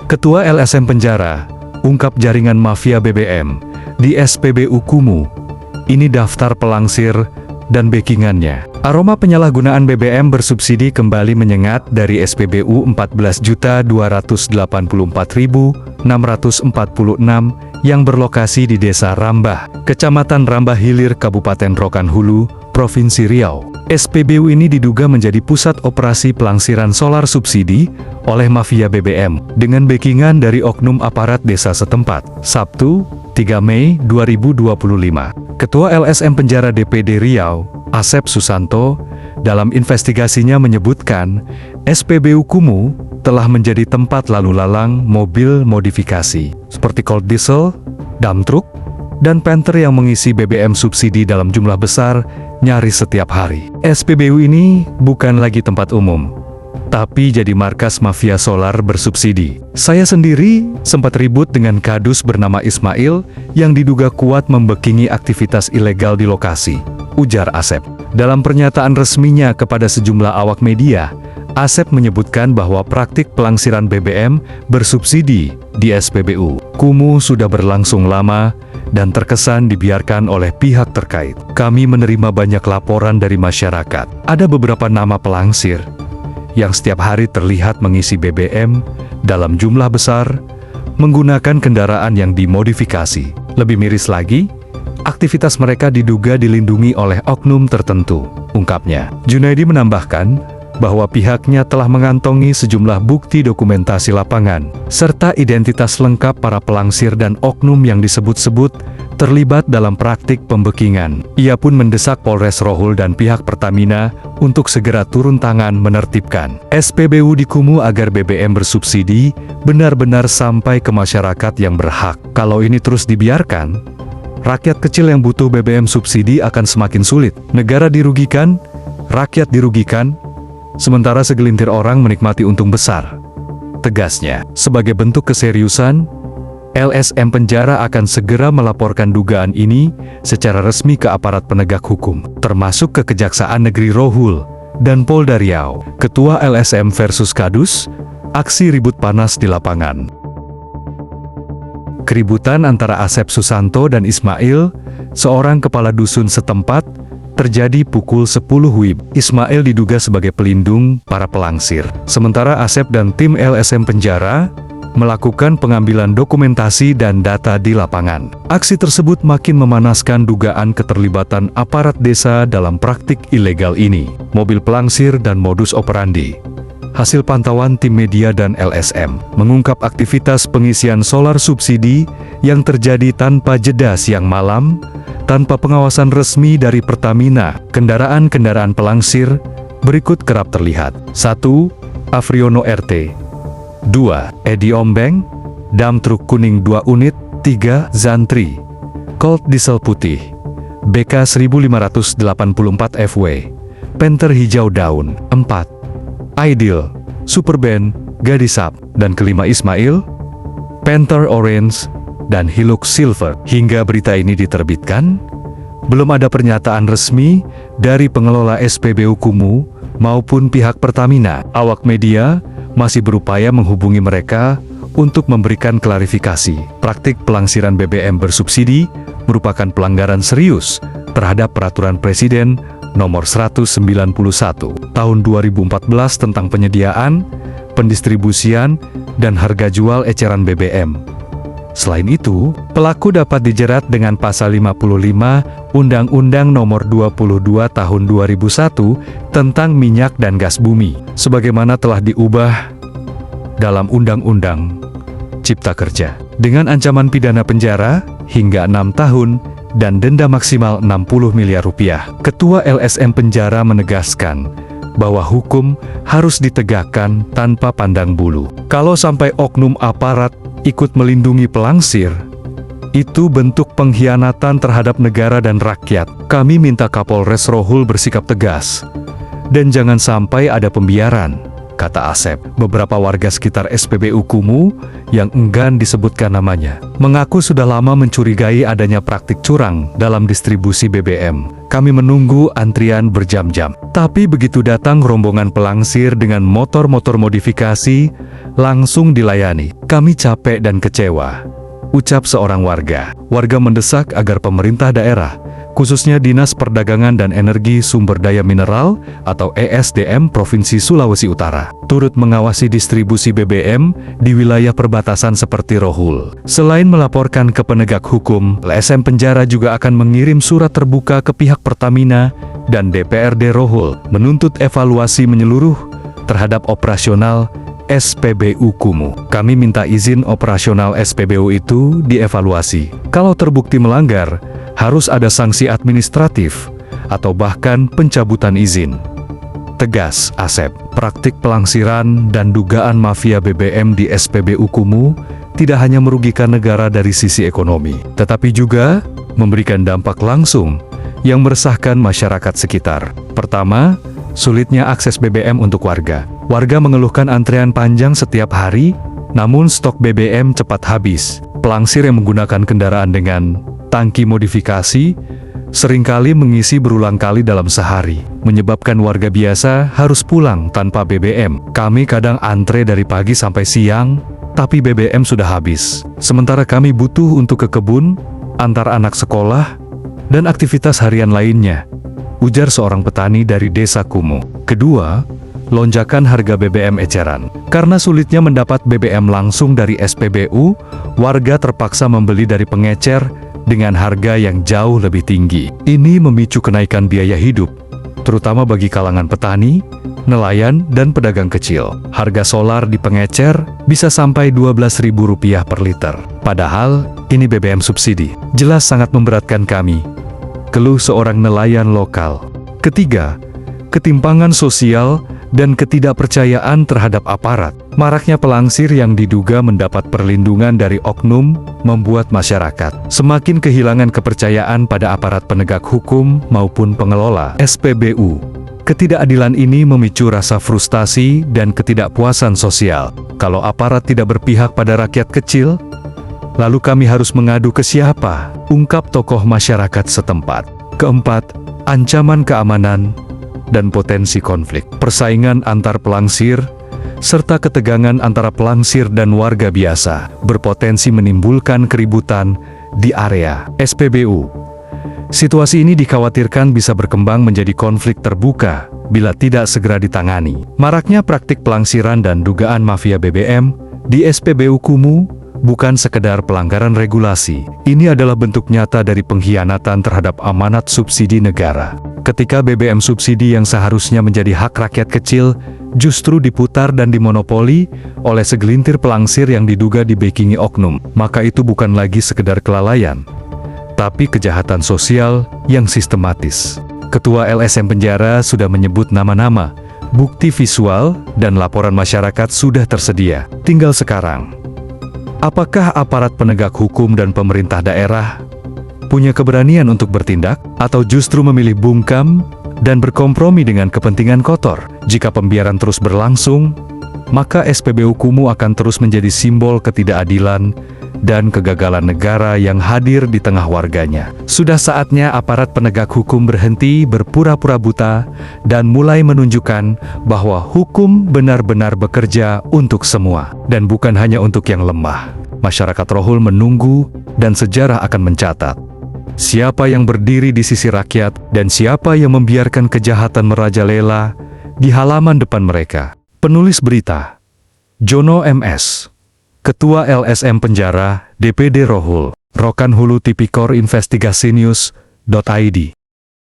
Ketua LSM Penjara ungkap jaringan mafia BBM di SPBU Kumu. Ini daftar pelangsir dan backingannya. Aroma penyalahgunaan BBM bersubsidi kembali menyengat dari SPBU 14.284.646 yang berlokasi di Desa Rambah, Kecamatan Rambah Hilir, Kabupaten Rokan Hulu, Provinsi Riau. SPBU ini diduga menjadi pusat operasi pelangsiran solar subsidi oleh mafia BBM dengan backingan dari oknum aparat desa setempat. Sabtu, 3 Mei 2025. Ketua LSM Penjara DPD Riau, Asep Susanto, dalam investigasinya menyebutkan SPBU Kumu telah menjadi tempat lalu lalang mobil modifikasi seperti cold diesel, dump truck, dan Panther yang mengisi BBM subsidi dalam jumlah besar nyaris setiap hari. SPBU ini bukan lagi tempat umum, tapi jadi markas mafia solar bersubsidi. Saya sendiri sempat ribut dengan kadus bernama Ismail yang diduga kuat membackingi aktivitas ilegal di lokasi, ujar Asep. Dalam pernyataan resminya kepada sejumlah awak media, Asep menyebutkan bahwa praktik pelangsiran BBM bersubsidi di SPBU Kumu sudah berlangsung lama dan terkesan dibiarkan oleh pihak terkait. Kami menerima banyak laporan dari masyarakat. Ada beberapa nama pelangsir yang setiap hari terlihat mengisi BBM dalam jumlah besar menggunakan kendaraan yang dimodifikasi. Lebih miris lagi, aktivitas mereka diduga dilindungi oleh oknum tertentu, ungkapnya. Junaidi menambahkan bahwa pihaknya telah mengantongi sejumlah bukti dokumentasi lapangan, serta identitas lengkap para pelangsir dan oknum yang disebut-sebut terlibat dalam praktik pembekingan. Ia pun mendesak Polres Rohul dan pihak Pertamina untuk segera turun tangan menertibkan SPBU di Kumu agar BBM bersubsidi benar-benar sampai ke masyarakat yang berhak. Kalau ini terus dibiarkan, rakyat kecil yang butuh BBM subsidi akan semakin sulit. Negara dirugikan, rakyat dirugikan, sementara segelintir orang menikmati untung besar, tegasnya. Sebagai bentuk keseriusan, LSM Penjara akan segera melaporkan dugaan ini secara resmi ke aparat penegak hukum, termasuk ke Kejaksaan Negeri Rohul dan Polda Riau. Ketua LSM versus Kadus, aksi ribut panas di lapangan. Keributan antara Asep Susanto dan Ismail, seorang kepala dusun setempat, terjadi pukul 10 WIB. Ismail diduga sebagai pelindung para pelangsir, sementara Asep dan tim LSM Penjara melakukan pengambilan dokumentasi dan data di lapangan. Aksi tersebut makin memanaskan dugaan keterlibatan aparat desa dalam praktik ilegal ini. Mobil pelangsir dan modus operandi. Hasil pantauan tim media dan LSM mengungkap aktivitas pengisian solar subsidi yang terjadi tanpa jeda siang malam, tanpa pengawasan resmi dari Pertamina. Kendaraan-kendaraan pelangsir berikut kerap terlihat. 1. Afriono RT. 2. Edi Ombeng, dump truk kuning 2 unit. 3. Zantri, cold diesel putih, BK 1584 FW, Panther hijau daun. 4. Ideal, Superband, Gadisap. Dan kelima Ismail, Panther orange, dan Hilux silver. Hingga berita ini diterbitkan, belum ada pernyataan resmi dari pengelola SPBU Kumu maupun pihak Pertamina. Awak media masih berupaya menghubungi mereka untuk memberikan klarifikasi. Praktik pelangsiran BBM bersubsidi merupakan pelanggaran serius terhadap Peraturan Presiden Nomor 191 Tahun 2014 tentang penyediaan, pendistribusian, dan harga jual eceran BBM. Selain itu, pelaku dapat dijerat dengan Pasal 55 Undang-Undang Nomor 22 Tahun 2001 tentang minyak dan gas bumi, sebagaimana telah diubah dalam Undang-Undang Cipta Kerja, dengan ancaman pidana penjara hingga 6 tahun dan denda maksimal 60 miliar rupiah. Ketua LSM Penjara menegaskan bahwa hukum harus ditegakkan tanpa pandang bulu. Kalau sampai oknum aparat ikut melindungi pelangsir, itu bentuk pengkhianatan terhadap negara dan rakyat. Kami minta Kapolres Rohul bersikap tegas, dan jangan sampai ada pembiaran, kata Asep. Beberapa warga sekitar SPBU Kumuh yang enggan disebutkan namanya mengaku sudah lama mencurigai adanya praktik curang dalam distribusi BBM. Kami menunggu antrian berjam-jam. Tapi begitu datang rombongan pelangsir dengan motor-motor modifikasi, langsung dilayani. Kami capek dan kecewa, ucap seorang warga. Warga mendesak agar pemerintah daerah, khususnya Dinas Perdagangan dan Energi Sumber Daya Mineral atau ESDM Provinsi Sulawesi Utara, turut mengawasi distribusi BBM di wilayah perbatasan seperti Rohul. Selain melaporkan ke penegak hukum, LSM Penjara juga akan mengirim surat terbuka ke pihak Pertamina dan DPRD Rohul, menuntut evaluasi menyeluruh terhadap operasional SPBU Kumuh. Kami minta izin operasional SPBU itu dievaluasi. Kalau terbukti melanggar, harus ada sanksi administratif atau bahkan pencabutan izin, tegas Asep. Praktik pelangsiran dan dugaan mafia BBM di SPBU Kumuh tidak hanya merugikan negara dari sisi ekonomi, tetapi juga memberikan dampak langsung yang meresahkan masyarakat sekitar. Pertama, sulitnya akses BBM untuk warga. Warga mengeluhkan antrean panjang setiap hari, namun stok BBM cepat habis. Pelangsir yang menggunakan kendaraan dengan tangki modifikasi seringkali mengisi berulang kali dalam sehari, menyebabkan warga biasa harus pulang tanpa BBM. Kami kadang antre dari pagi sampai siang, tapi BBM sudah habis. Sementara kami butuh untuk ke kebun, antar anak sekolah, dan aktivitas harian lainnya, ujar seorang petani dari Desa Kumuh. Kedua, lonjakan harga BBM eceran. Karena sulitnya mendapat BBM langsung dari SPBU, warga terpaksa membeli dari pengecer dengan harga yang jauh lebih tinggi. Ini memicu kenaikan biaya hidup, terutama bagi kalangan petani, nelayan, dan pedagang kecil. Harga solar di pengecer bisa sampai Rp12.000 per liter. Padahal, ini BBM subsidi. Jelas sangat memberatkan kami, keluh seorang nelayan lokal. Ketiga, ketimpangan sosial dan ketidakpercayaan terhadap aparat. Maraknya pelangsir yang diduga mendapat perlindungan dari oknum membuat masyarakat semakin kehilangan kepercayaan pada aparat penegak hukum maupun pengelola SPBU. Ketidakadilan ini memicu rasa frustasi dan ketidakpuasan sosial. Kalau aparat tidak berpihak pada rakyat kecil, lalu kami harus mengadu ke siapa? Ungkap tokoh masyarakat setempat. Keempat, ancaman keamanan dan potensi konflik. Persaingan antar pelangsir, serta ketegangan antara pelangsir dan warga biasa, berpotensi menimbulkan keributan di area SPBU. Situasi ini dikhawatirkan bisa berkembang menjadi konflik terbuka bila tidak segera ditangani. Maraknya praktik pelangsiran dan dugaan mafia BBM di SPBU Kumuh bukan sekedar pelanggaran regulasi. Ini adalah bentuk nyata dari pengkhianatan terhadap amanat subsidi negara. Ketika BBM subsidi yang seharusnya menjadi hak rakyat kecil justru diputar dan dimonopoli oleh segelintir pelangsir yang diduga dibackingi oknum, maka itu bukan lagi sekedar kelalaian, tapi kejahatan sosial yang sistematis. Ketua LSM Penjara sudah menyebut nama-nama, bukti visual dan laporan masyarakat sudah tersedia. Tinggal sekarang, apakah aparat penegak hukum dan pemerintah daerah punya keberanian untuk bertindak, atau justru memilih bungkam dan berkompromi dengan kepentingan kotor? Jika pembiaran terus berlangsung, maka SPBU Kumuh akan terus menjadi simbol ketidakadilan dan kegagalan negara yang hadir di tengah warganya. Sudah saatnya aparat penegak hukum berhenti berpura-pura buta dan mulai menunjukkan bahwa hukum benar-benar bekerja untuk semua, dan bukan hanya untuk yang lemah. Masyarakat Rohul menunggu, dan sejarah akan mencatat siapa yang berdiri di sisi rakyat dan siapa yang membiarkan kejahatan merajalela di halaman depan mereka. Penulis berita, Jono MS, Ketua LSM Penjara, DPD Rohul, Rokan Hulu Tipikor Investigasi News.id.